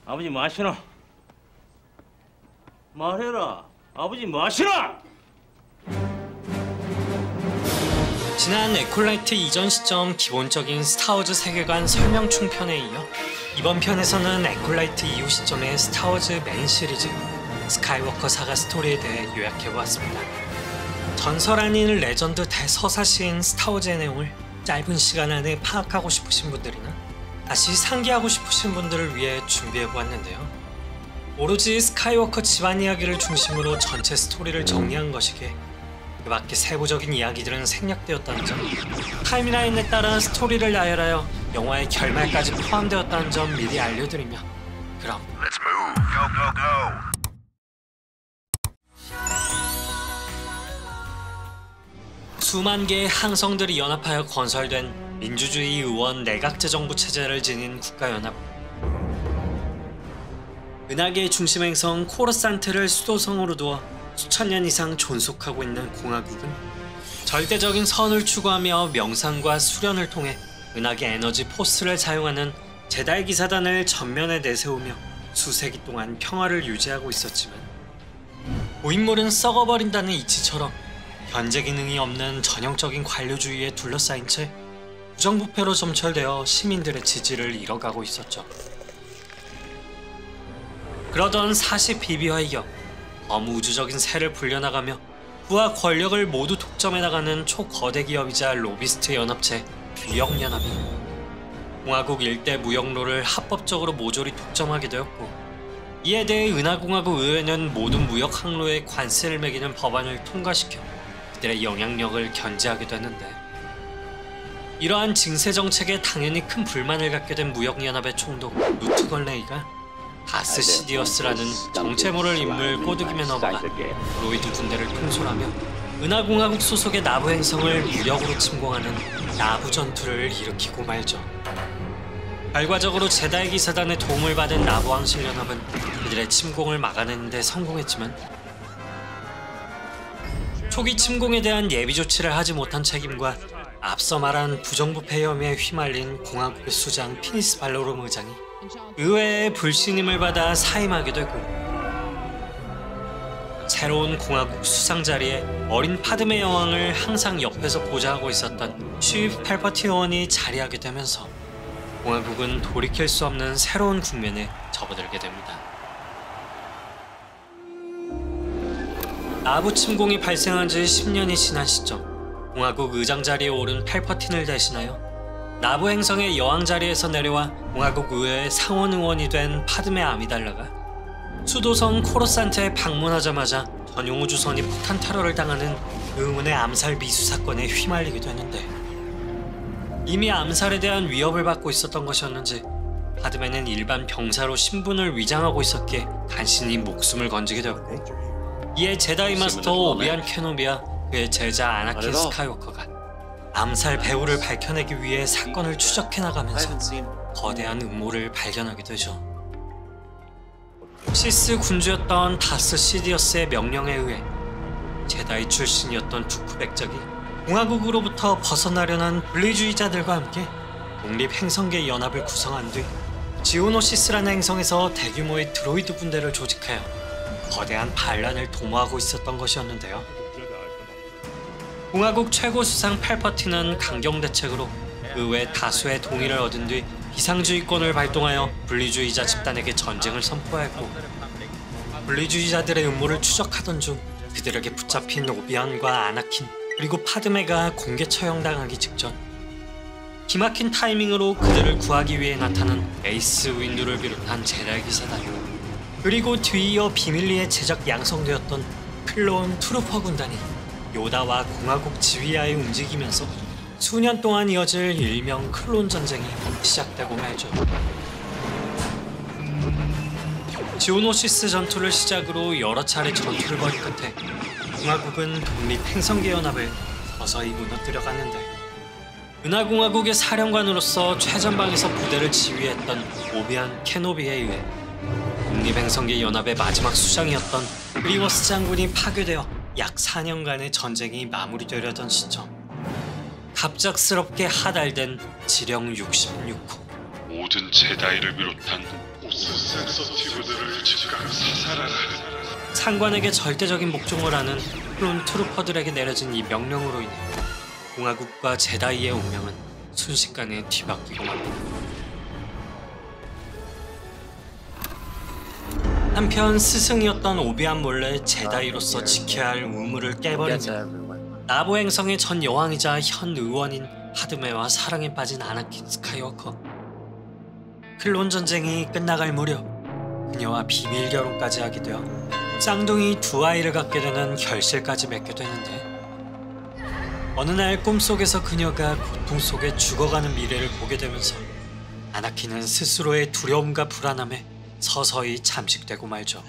아버지 마시나? 말해라. 아버지 마시나? 지난 에콜라이트 이전 시점 기본적인 스타워즈 세계관 설명 총편에 이어 이번 편에서는 에콜라이트 이후 시점의 스타워즈 메인 시리즈 스카이워커 사가 스토리에 대해 요약해보았습니다. 전설 아닌 레전드 대서사시인 스타워즈의 내용을 짧은 시간 안에 파악하고 싶으신 분들이나 다시 상기하고 싶으신 분들을 위해 준비해보았는데요. 오로지 스카이워커 집안 이야기를 중심으로 전체 스토리를 정리한 것이기에 그 밖에 세부적인 이야기들은 생략되었다는 점, 타임라인에 따라 스토리를 나열하여 영화의 결말까지 포함되었다는 점 미리 알려드리며 그럼 Let's move. Go, go, go. 수만 개의 항성들이 연합하여 건설된 민주주의 의원 내각제정부 체제를 지닌 국가연합. 은하계의 중심 행성 코르산트를 수도성으로 두어 수천 년 이상 존속하고 있는 공화국은 절대적인 선을 추구하며 명상과 수련을 통해 은하계 에너지 포스를 사용하는 제다이 기사단을 전면에 내세우며 수세기 동안 평화를 유지하고 있었지만 고인물은 썩어버린다는 이치처럼 견제 기능이 없는 전형적인 관료주의에 둘러싸인 채 부정부패로 점철되어 시민들의 지지를 잃어가고 있었죠. 그러던 40BB와 이어 범우주적인 새를 불려나가며 부와 권력을 모두 독점해 나가는 초거대 기업이자 로비스트 연합체 무역연합이 공화국 일대 무역로를 합법적으로 모조리 독점하게 되었고, 이에 대해 은하공화국 의회는 모든 무역 항로에 관세를 매기는 법안을 통과시켜 그들의 영향력을 견제하게 되는데, 이러한 징세 정책에 당연히 큰 불만을 갖게 된 무역연합의 총독 루트 걸레이가 다스 시디어스라는 정체모를 인물 꼬드김에 넘어가 로이드 군대를 통솔하며 은하공화국 소속의 나부 행성을 무력으로 침공하는 나부 전투를 일으키고 말죠. 결과적으로 제다이 기사단의 도움을 받은 나부 왕실연합은 그들의 침공을 막아내는 데 성공했지만 초기 침공에 대한 예비 조치를 하지 못한 책임과 앞서 말한 부정부패 혐의에 휘말린 공화국의 수장 피니스 발로롬 의장이 의회의 불신임을 받아 사임하게 되고, 새로운 공화국 수상 자리에 어린 파드메 여왕을 항상 옆에서 보좌하고 있었던 슈이프 팔퍼틴 의원이 자리하게 되면서 공화국은 돌이킬 수 없는 새로운 국면에 접어들게 됩니다. 나부 침공이 발생한 지 10년이 지난 시점, 공화국 의장 자리에 오른 팔퍼틴을 대신하여 나부 행성의 여왕 자리에서 내려와 공화국 의회의 상원 의원이 된 파드메 아미달라가 수도성 코르산트에 방문하자마자 전용 우주선이 폭탄 테러를 당하는 의문의 암살 미수 사건에 휘말리게 되는데, 이미 암살에 대한 위협을 받고 있었던 것이었는지 파드메는 일반 병사로 신분을 위장하고 있었기에 간신히 목숨을 건지게 되었고, 이에 제다이 마스터 오비안 케노비와 그의 제자 아나킨 스카이워커가 암살 배후를 밝혀내기 위해 사건을 추적해 나가면서 거대한 음모를 발견하게 되죠. 시스 군주였던 다스 시디어스의 명령에 의해 제다이 출신이었던 투쿠 백작이 공화국으로부터 벗어나려는 분리주의자들과 함께 독립행성계 연합을 구성한 뒤 지오노시스라는 행성에서 대규모의 드로이드 군대를 조직하여 거대한 반란을 도모하고 있었던 것이었는데요. 공화국 최고 수상 팔퍼틴은 강경 대책으로 의회 다수의 동의를 얻은 뒤 비상주의권을 발동하여 분리주의자 집단에게 전쟁을 선포했고, 분리주의자들의 음모를 추적하던 중 그들에게 붙잡힌 오비안과 아나킨 그리고 파드메가 공개 처형당하기 직전, 기막힌 타이밍으로 그들을 구하기 위해 나타난 에이스 윈두를 비롯한 제다이 기사단, 그리고 뒤이어 비밀리에 제작 양성되었던 클론 트루퍼 군단이 요다와 공화국 지휘하에 움직이면서 수년 동안 이어질 일명 클론 전쟁이 시작되고 말죠. 지오노시스 전투를 시작으로 여러 차례 전투를 벌인 끝에 공화국은 독립행성계 연합을 서서히 무너뜨려갔는데, 은하공화국의 사령관으로서 최전방에서 부대를 지휘했던 오비안 케노비에 의해 독립행성계 연합의 마지막 수장이었던 그리워스 장군이 파괴되어 약 4년간의 전쟁이 마무리되려던 시점, 갑작스럽게 하달된 지령 66호 모든 제다이를 비롯한 오스스 서서티브들을 즉각 사살하라. 상관에게 절대적인 목종을 하는 클론 트루퍼들에게 내려진 이 명령으로 인해 공화국과 제다이의 운명은 순식간에 뒤바뀌고 맙니다. 한편 스승이었던 오비안 몰래 제다이로서 지켜야 할 의무를 깨버리며 나보 행성의 전 여왕이자 현 의원인 파드메와 사랑에 빠진 아나킨 스카이워커. 클론 전쟁이 끝나갈 무렵 그녀와 비밀 결혼까지 하게 되어 쌍둥이 두 아이를 갖게 되는 결실까지 맺게 되는데, 어느 날 꿈속에서 그녀가 고통 속에 죽어가는 미래를 보게 되면서 아나킨은 스스로의 두려움과 불안함에 서서히 잠식되고 말죠.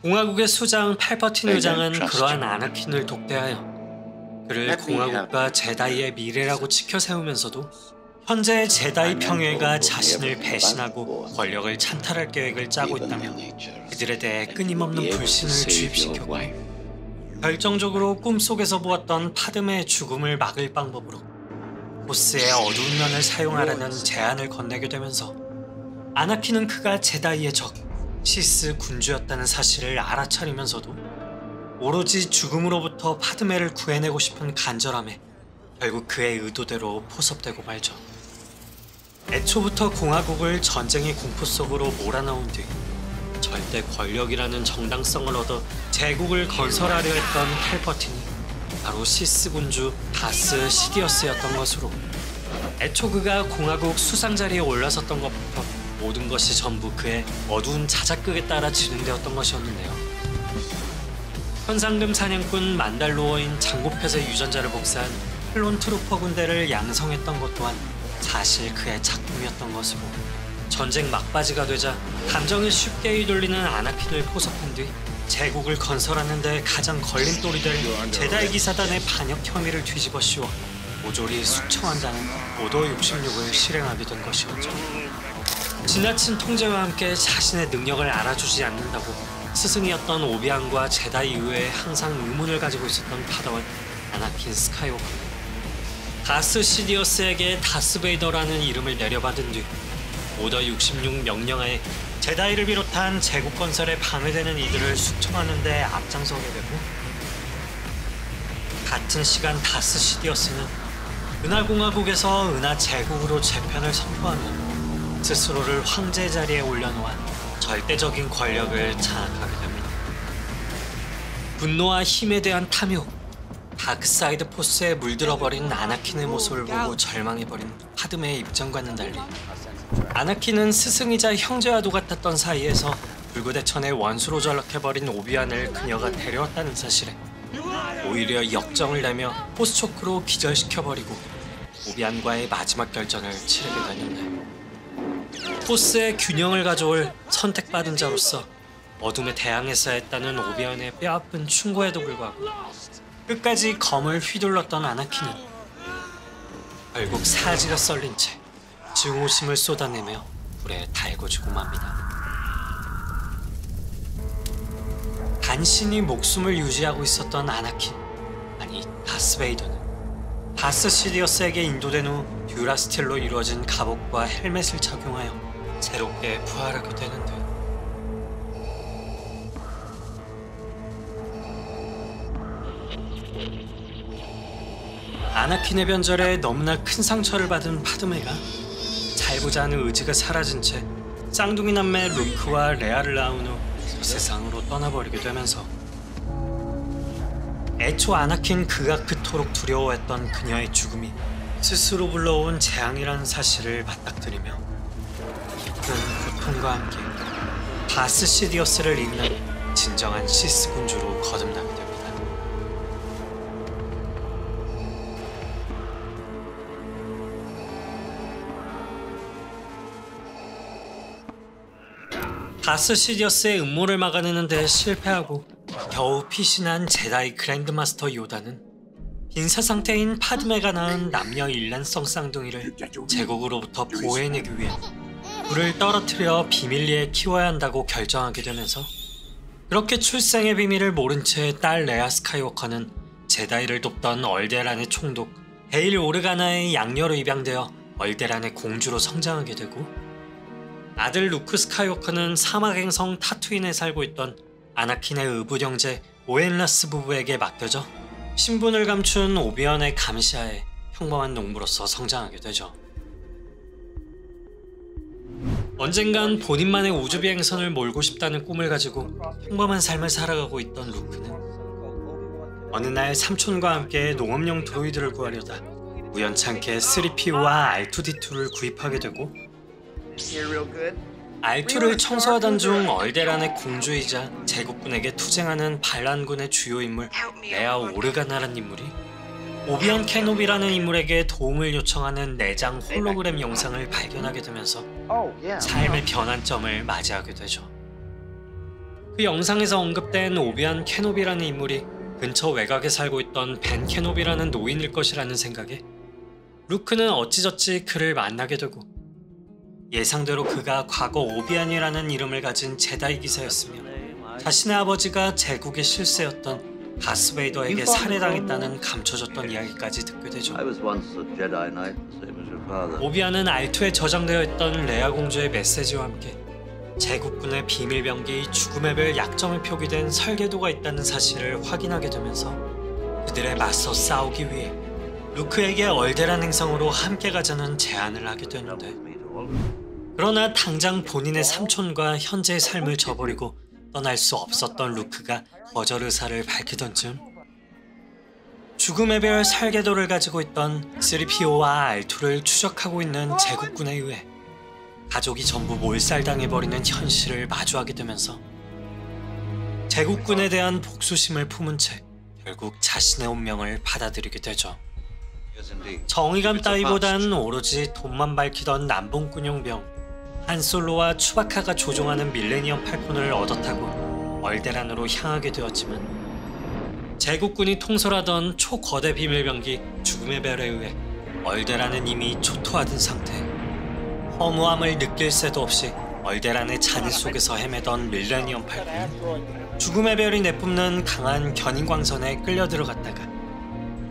공화국의 수장 팔퍼틴 의장은 그러한 아나킨을 독대하여 그를 공화국과 제다이의 미래라고 치켜 세우면서도 현재의 제다이 평회가 자신을 배신하고 권력을 찬탈할 계획을 짜고 있다며 그들에 대해 끊임없는 불신을 주입시켰고, 결정적으로 꿈속에서 보았던 파드메의 죽음을 막을 방법으로 보스의 어두운 면을 사용하라는 제안을 건네게 되면서 아나킨은 그가 제다이의 적 시스 군주였다는 사실을 알아차리면서도 오로지 죽음으로부터 파드메를 구해내고 싶은 간절함에 결국 그의 의도대로 포섭되고 말죠. 애초부터 공화국을 전쟁의 공포 속으로 몰아넣은 뒤 절대 권력이라는 정당성을 얻어 제국을 건설하려 했던 팔퍼틴이 바로 시스 군주 다스 시디어스였던 것으로, 애초 그가 공화국 수상 자리에 올라섰던 것부터 모든 것이 전부 그의 어두운 자작극에 따라 진행되었던 것이었는데요. 현상금 사냥꾼 만달로어인 장고펫의 유전자를 복사한 클론 트루퍼 군대를 양성했던 것 또한 사실 그의 작품이었던 것으로, 전쟁 막바지가 되자 감정을 쉽게 휘둘리는 아나킨을 포섭한 뒤 제국을 건설하는 데 가장 걸림돌이 될 제다이 기사단의 반역 혐의를 뒤집어 씌워 모조리 숙청한다는 오더 66을 실행하게 된 것이었죠. 지나친 통제와 함께 자신의 능력을 알아주지 않는다고 스승이었던 오비안과 제다이 의회에 항상 의문을 가지고 있었던 파다원 아나킨 스카이워커. 다스 시디어스에게 다스베이더라는 이름을 내려받은 뒤 오더 66 명령하에 제다이를 비롯한 제국 건설에 방해되는 이들을 숙청하는 데 앞장서게 되고, 같은 시간 다스 시디어스는 은하 공화국에서 은하 제국으로 재편을 선포하며 스스로를 황제 자리에 올려놓아 절대적인 권력을 장악하게 됩니다. 분노와 힘에 대한 탐욕, 다크사이드 포스에 물들어버린 아나킨의 모습을 보고 절망해버린 파드메의 입장과는 달리 아나킨은 스승이자 형제와도 같았던 사이에서 불구대천의 원수로 전락해버린 오비안을 그녀가 데려왔다는 사실에 오히려 역정을 내며 포스초크로 기절시켜버리고 오비안과의 마지막 결전을 치르게 되는데, 포스의 균형을 가져올 선택받은 자로서 어둠에 대항했어야 했다는 오비안의 뼈아픈 충고에도 불구하고 끝까지 검을 휘둘렀던 아나킨은 결국 사지가 썰린 채 증오심을 쏟아내며 불에 달궈주고 맙니다. 간신히 목숨을 유지하고 있었던 아나킨, 아니 다스베이더는 다스 시디어스에게 인도된 후 듀라스틸로 이루어진 갑옷과 헬멧을 착용하여 새롭게 부활하게 되는데, 아나킨의 변절에 너무나 큰 상처를 받은 파드메가 살고자 하는 의지가 사라진 채 쌍둥이 남매 루크와 레아를 낳은 후 세상으로 떠나버리게 되면서 애초 아나킨 그가 그토록 두려워했던 그녀의 죽음이 스스로 불러온 재앙이라는 사실을 맞닥뜨리며 깊은 고통과 함께 다스 시디어스를 잇는 진정한 시스 군주로 거듭나게 됩니다. 다스 시디어스의 음모를 막아내는 데 실패하고 겨우 피신한 제다이 그랜드마스터 요다는 빈사 상태인 파드메가 낳은 남녀 일란성 쌍둥이를 제국으로부터 보호해내기 위해 불을 떨어뜨려 비밀리에 키워야 한다고 결정하게 되면서, 그렇게 출생의 비밀을 모른 채 딸 레아 스카이워커는 제다이를 돕던 얼데란의 총독 베일 오르가나의 양녀로 입양되어 얼데란의 공주로 성장하게 되고, 아들 루크 스카이워커는 사막 행성 타투인에 살고 있던 아나킨의 의붓 형제 오엔라스 부부에게 맡겨져 신분을 감춘 오비언의 감시하에 평범한 농부로서 성장하게 되죠. 언젠간 본인만의 우주 비행선을 몰고 싶다는 꿈을 가지고 평범한 삶을 살아가고 있던 루크는 어느 날 삼촌과 함께 농업용 드로이드를 구하려다 우연찮게 3PO와 R2-D2를 구입하게 되고 R2를 청소하던 중 얼데란의 공주이자 제국군에게 투쟁하는 반란군의 주요 인물 레아 오르가나라는 인물이 오비언 케노비라는 인물에게 도움을 요청하는 내장 홀로그램 영상을 발견하게 되면서 삶의 변환점을 맞이하게 되죠. 그 영상에서 언급된 오비언 케노비라는 인물이 근처 외곽에 살고 있던 벤 케노비라는 노인일 것이라는 생각에 루크는 어찌저찌 그를 만나게 되고 예상대로 그가 과거 오비안이라는 이름을 가진 제다이 기사였으며 자신의 아버지가 제국의 실세였던 다스베이더에게 살해당했다는 감춰졌던 이야기까지 듣게 되죠. 오비안은 R2에 저장되어 있던 레아 공주의 메시지와 함께 제국군의 비밀병기 죽음의 별 약점에 표기된 설계도가 있다는 사실을 확인하게 되면서 그들에 맞서 싸우기 위해 루크에게 얼데란 행성으로 함께 가자는 제안을 하게 되는데, 그러나 당장 본인의 삼촌과 현재의 삶을 저버리고 떠날 수 없었던 루크가 거절 의사를 밝히던 즈음 죽음의 별 설계도를 가지고 있던 3PO와 R2를 추적하고 있는 제국군에 의해 가족이 전부 몰살당해버리는 현실을 마주하게 되면서 제국군에 대한 복수심을 품은 채 결국 자신의 운명을 받아들이게 되죠. 정의감 따위보단 오로지 돈만 밝히던 남봉꾼용병 한솔로와 추바카가 조종하는 밀레니엄 팔콘을 얻어타고 얼데란으로 향하게 되었지만 제국군이 통솔하던 초거대 비밀병기 죽음의 별에 의해 얼데란은 이미 초토화된 상태. 허무함을 느낄 새도 없이 얼데란의 잔해 속에서 헤매던 밀레니엄 팔콘은 죽음의 별이 내뿜는 강한 견인광선에 끌려 들어갔다가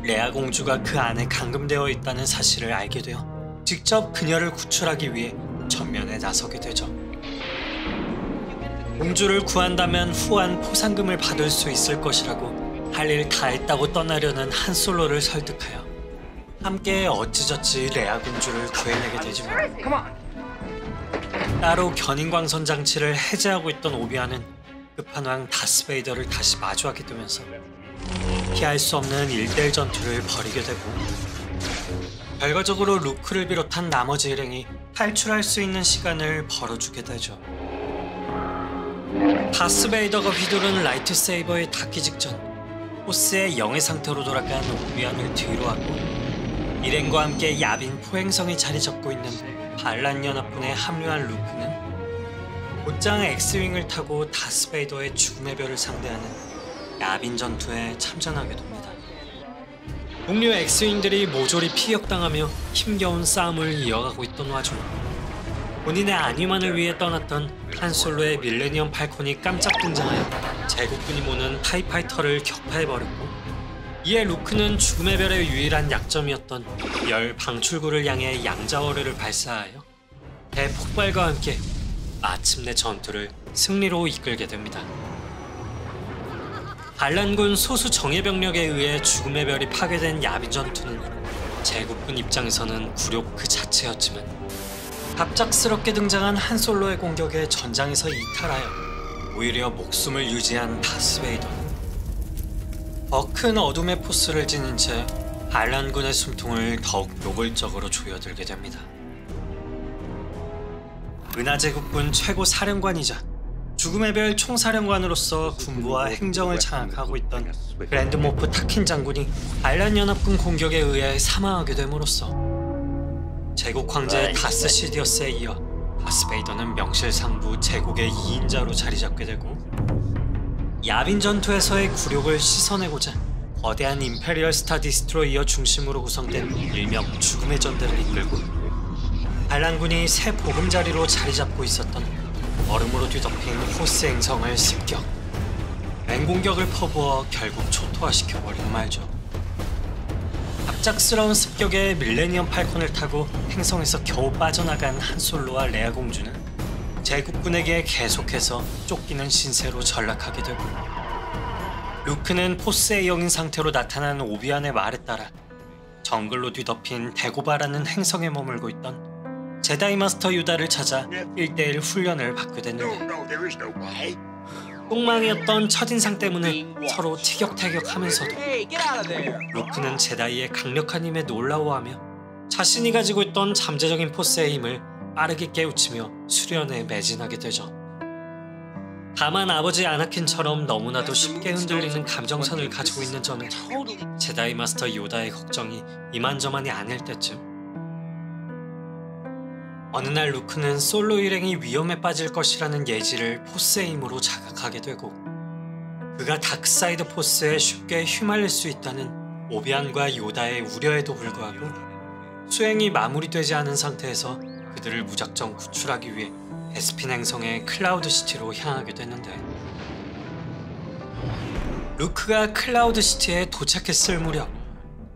레아 공주가 그 안에 감금되어 있다는 사실을 알게 되어 직접 그녀를 구출하기 위해 전면에 나서게 되죠. 공주를 구한다면 후한 포상금을 받을 수 있을 것이라고 할 일 다 했다고 떠나려는 한솔로를 설득하여 함께 어찌저찌 레아 공주를 구해내게 되지만 따로 견인광선 장치를 해제하고 있던 오비안은 끝판왕 다스베이더를 다시 마주하게 되면서 피할 수 없는 1대1 전투를 벌이게 되고 결과적으로 루크를 비롯한 나머지 일행이 탈출할 수 있는 시간을 벌어주게 되죠. 다스베이더가 휘두른 라이트세이버에 닿기 직전 포스의 영의 상태로 돌아간 오비안을 뒤로 하고 일행과 함께 야빈 포행성이 자리 잡고 있는 반란연합군에 합류한 루크는 곧장 엑스윙을 타고 다스베이더의 죽음의 별을 상대하는 야빈 전투에 참전하게 됩니다. 동료 엑스윙들이 모조리 피격당하며 힘겨운 싸움을 이어가고 있던 와중 본인의 안위만을 위해 떠났던 한솔로의 밀레니엄 팔콘이 깜짝 등장하여 제국군이 모는 타이파이터를 격파해버렸고 이에 루크는 죽음의 별의 유일한 약점이었던 열 방출구를 향해 양자어뢰를 발사하여 대폭발과 함께 마침내 전투를 승리로 이끌게 됩니다. 반란군 소수 정예병력에 의해 죽음의 별이 파괴된 야빈 전투는 제국군 입장에서는 굴욕 그 자체였지만 갑작스럽게 등장한 한솔로의 공격에 전장에서 이탈하여 오히려 목숨을 유지한 다스베이더는 더 큰 어둠의 포스를 지닌 채 반란군의 숨통을 더욱 노골적으로 조여들게 됩니다. 은하제국군 최고 사령관이자 죽음의 별 총사령관으로서 군부와 행정을 장악하고 있던 그랜드모프 타킨 장군이 반란연합군 공격에 의해 사망하게 됨으로써 제국 황제 다스 시디어스에 이어 다스베이더는 명실상부 제국의 2인자로 자리잡게 되고 야빈 전투에서의 굴욕을 씻어내고자 거대한 임페리얼 스타 디스트로이어 중심으로 구성된 일명 죽음의 전대를 이끌고 반란군이 새 보금자리로 자리잡고 있었던 얼음으로 뒤덮인 호스 행성을 습격, 맹공격을 퍼부어 결국 초토화시켜버리고 말죠. 갑작스러운 습격에 밀레니엄 팔콘을 타고 행성에서 겨우 빠져나간 한솔로와 레아 공주는 제국군에게 계속해서 쫓기는 신세로 전락하게 되고, 루크는 포스에 영인 상태로 나타난 오비안의 말에 따라 정글로 뒤덮인 데고바라는 행성에 머물고 있던 제다이 마스터 유다를 찾아 1대1 훈련을 받게 됐는데, No, there is no way. 똥망이었던 첫인상 때문에 서로 티격태격하면서도 Hey, get out of there! 루크는 제다이의 강력한 힘에 놀라워하며 자신이 가지고 있던 잠재적인 포스의 힘을 빠르게 깨우치며 수련에 매진하게 되죠. 다만 아버지 아나킨처럼 너무나도 쉽게 흔들리는 감정선을 가지고 있는 점에 제다이 마스터 요다의 걱정이 이만저만이 아닐 때쯤, 어느 날 루크는 솔로 일행이 위험에 빠질 것이라는 예지를 포스의 힘으로 자각하게 되고, 그가 다크사이드 포스에 쉽게 휘말릴 수 있다는 오비안과 요다의 우려에도 불구하고 수행이 마무리되지 않은 상태에서 그들을 무작정 구출하기 위해 에스핀 행성의 클라우드 시티로 향하게 되는데, 루크가 클라우드 시티에 도착했을 무렵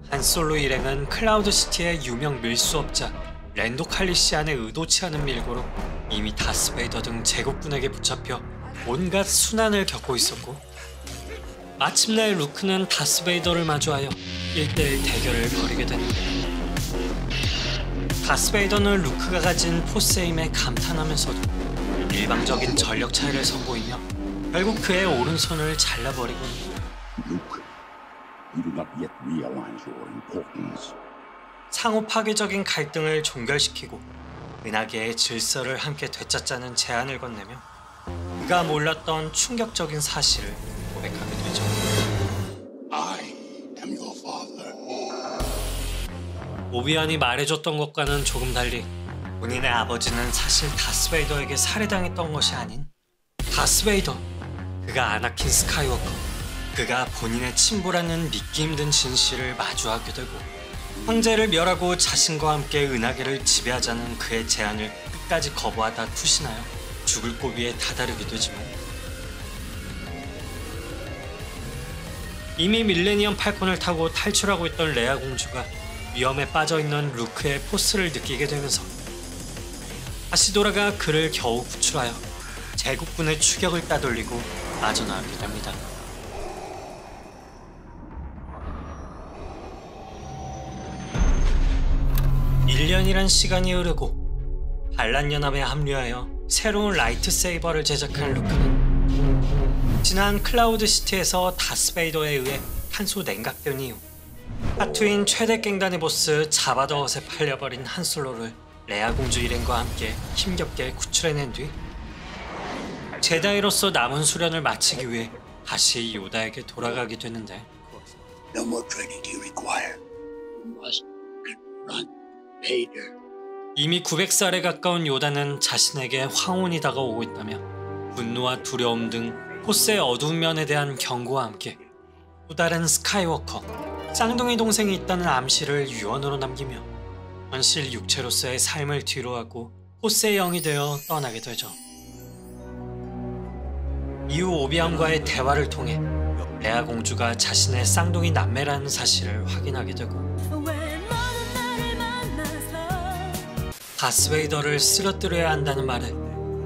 한 솔로 일행은 클라우드 시티의 유명 밀수업자 랜도 칼리시안의 의도치 않은 밀고로 이미 다스베이더 등 제국군에게 붙잡혀 온갖 순환을 겪고 있었고, 마침내 루크는 다스베이더를 마주하여 1대1 대결을 벌이게 되는데, 다스베이더는 루크가 가진 포스의 힘에 감탄하면서도 일방적인 전력 차이를 선보이며 결국 그의 오른손을 잘라버리고, Luke, you do not yet realize your importance. 상호 파괴적인 갈등을 종결시키고 은하계의 질서를 함께 되찾자는 제안을 건네며 그가 몰랐던 충격적인 사실을 고백하게 되죠. I am your father. 오비안이 말해줬던 것과는 조금 달리 본인의 아버지는 사실 다스베이더에게 살해당했던 것이 아닌 다스베이더, 그가 아나킨 스카이워커, 그가 본인의 친부라는 믿기 힘든 진실을 마주하게 되고, 황제를 멸하고 자신과 함께 은하계를 지배하자는 그의 제안을 끝까지 거부하다 투신하여 죽을 고비에 다다르게 되지만, 이미 밀레니엄 팔콘을 타고 탈출하고 있던 레아 공주가 위험에 빠져있는 루크의 포스를 느끼게 되면서 다시 돌아가 그를 겨우 구출하여 제국군의 추격을 따돌리고 빠져나오게 됩니다. 1년이란 시간이 흐르고 반란연합에 합류하여 새로운 라이트세이버를 제작한 루크는 지난 클라우드 시티에서 다스베이더에 의해 탄소 냉각된 이후 타투인 최대 갱단의 보스 자바더헛에 팔려버린 한솔로를 레아 공주 일행과 함께 힘겹게 구출해낸 뒤 제다이로서 남은 수련을 마치기 위해 다시 요다에게 돌아가게 되는데, No more training do you require. You must run, Vader. 이미 900살에 가까운 요다는 자신에게 황혼이 다가오고 있다며 분노와 두려움 등 포스의 어두운 면에 대한 경고와 함께 또 다른 스카이워커, 쌍둥이 동생이 있다는 암시를 유언으로 남기며 현실 육체로서의 삶을 뒤로하고 포스의 영이 되어 떠나게 되죠. 이후 오비안과의 대화를 통해 레아 공주가 자신의 쌍둥이 남매라는 사실을 확인하게 되고, 다스베이더를 쓰러뜨려야 한다는 말에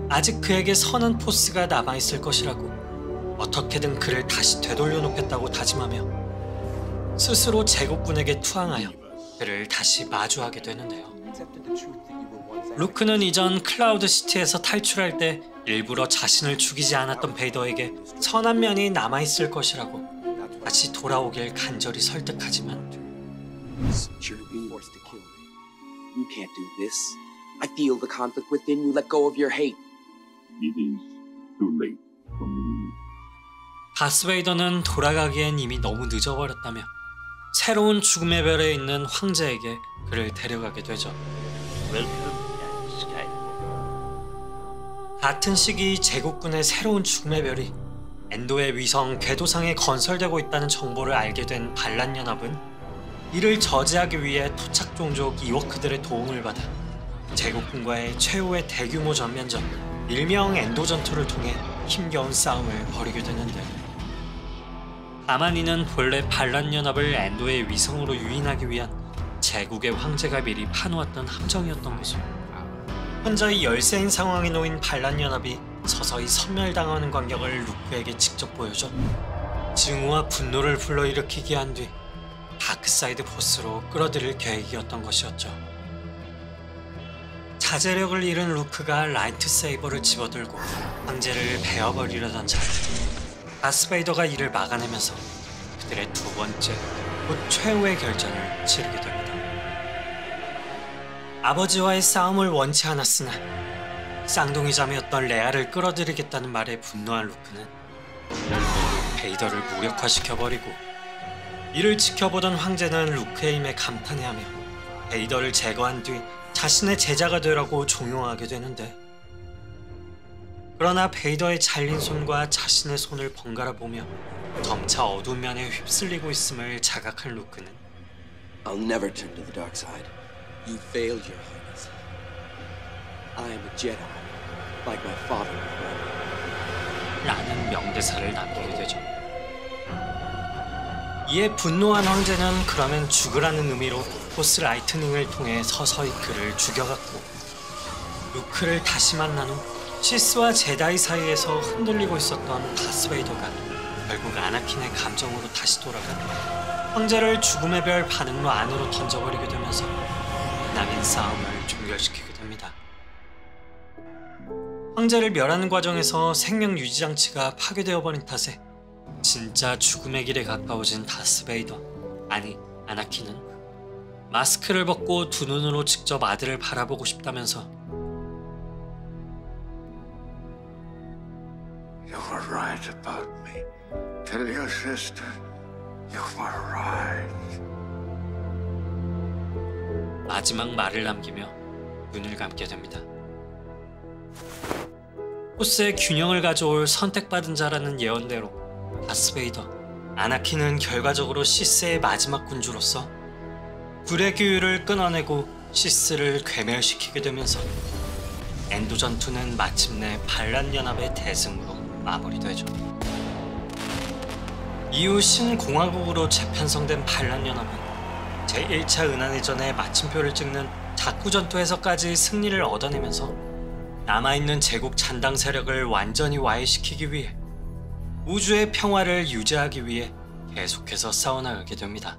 아직 그에게 선한 포스가 남아있을 것이라고 어떻게든 그를 다시 되돌려 놓겠다고 다짐하며 스스로 제국군에게 투항하여 그를 다시 마주하게 되는데요. 루크는 이전 클라우드 시티에서 탈출할 때 일부러 자신을 죽이지 않았던 베이더에게 선한 면이 남아있을 것이라고 다시 돌아오길 간절히 설득하지만, You're being forced to kill me. You can't do this. I feel the conflict within you. Let go of your hate. It is too late for me. 다스베이더는 돌아가기엔 이미 너무 늦어버렸다며 새로운 죽음의 별에 있는 황제에게 그를 데려가게 되죠. 같은 시기 제국군의 새로운 죽음의 별이 엔도의 위성 궤도상에 건설되고 있다는 정보를 알게 된 반란연합은 이를 저지하기 위해 토착 종족 이워크들의 도움을 받아 제국군과의 최후의 대규모 전면전 일명 엔도 전투를 통해 힘겨운 싸움을 벌이게 되는데, 다만 이는 본래 반란연합을 엔도의 위성으로 유인하기 위한 제국의 황제가 미리 파놓았던 함정이었던 것이고, 현저히 열세인 상황에 놓인 반란연합이 서서히 섬멸당하는 광경을 루크에게 직접 보여줘 증오와 분노를 불러일으키게 한 뒤 다크사이드 포스로 끌어들일 계획이었던 것이었죠. 자제력을 잃은 루크가 라이트 세이버를 집어들고 황제를 베어버리려던 차에 다스베이더가 이를 막아내면서 그들의 두 번째, 곧 최후의 결전을 치르게 됩니다. 아버지와의 싸움을 원치 않았으나 쌍둥이자매였던 레아를 끌어들이겠다는 말에 분노한 루크는 베이더를 무력화시켜버리고 이를 지켜보던 황제는 루크의 힘에 감탄해하며 베이더를 제거한 뒤 자신의 제자가 되라고 종용하게 되는데, 그러나 베이더의 잘린 손과 자신의 손을 번갈아 보며 점차 어두운 면에 휩쓸리고 있음을 자각한 루크는 I'll never turn to the dark side. You failed, Your Highness. I am a Jedi, like my father and brother. 라는 명대사를 남기게 되죠. 이에 분노한 황제는 그러면 죽으라는 의미로 포스 라이트닝을 통해 서서히 그를 죽여갔고, 루크를 다시 만난 후 시스와 제다이 사이에서 흔들리고 있었던 다스베이더가 결국 아나킨의 감정으로 다시 돌아가 황제를 죽음의 별 반응로 안으로 던져버리게 되면서 남인 싸움을 종결시키게 됩니다. 황제를 멸하는 과정에서 생명 유지 장치가 파괴되어 버린 탓에 진짜 죽음의 길에 가까워진 다스베이더, 아니 아나킨은 마스크를 벗고 두 눈으로 직접 아들을 바라보고 싶다면서 You were right about me. Tell your sister you were right. 마지막 말을 남기며 눈을 감게 됩니다. 포스의 균형을 가져올 선택받은 자라는 예언대로 다스베이더, 아나킨은 결과적으로 시스의 마지막 군주로서 불의 규율을 끊어내고 시스를 괴멸시키게 되면서 엔도 전투는 마침내 반란연합의 대승으로 마무리되죠. 이후 신공화국으로 재편성된 반란연합은 제1차 은하내전의 마침표를 찍는 자쿠전투에서까지 승리를 얻어내면서 남아있는 제국 잔당 세력을 완전히 와해시키기 위해 우주의 평화를 유지하기 위해 계속해서 싸워나가게 됩니다.